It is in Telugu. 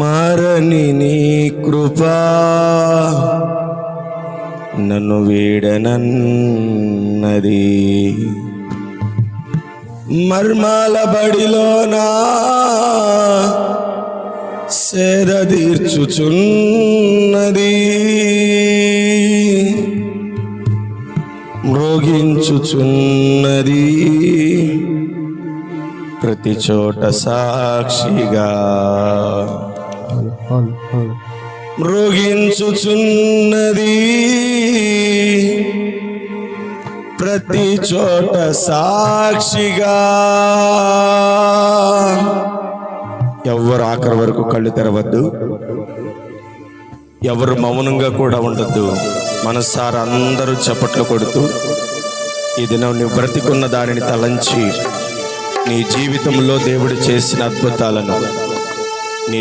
మారని నీ కృపా నన్ను వీడనన్నది. మర్మాల బడిలోనా సేద తీర్చుచున్నది, మ్రోగించుచున్నది ప్రతి చోట సాక్షిగా, మ్రోగించుచున్నది ప్రతి చోట సాక్షిగా. ఎవరు ఆఖరి వరకు కళ్ళు తెరవద్దు, ఎవరు మౌనంగా కూడా ఉండొద్దు. మనసారా అందరూ చప్పట్లు కొడుతూ ఈ దినం నీ బ్రతికున్న దానిని తలంచి నీ జీవితంలో దేవుడు చేసిన అద్భుతాలను నీ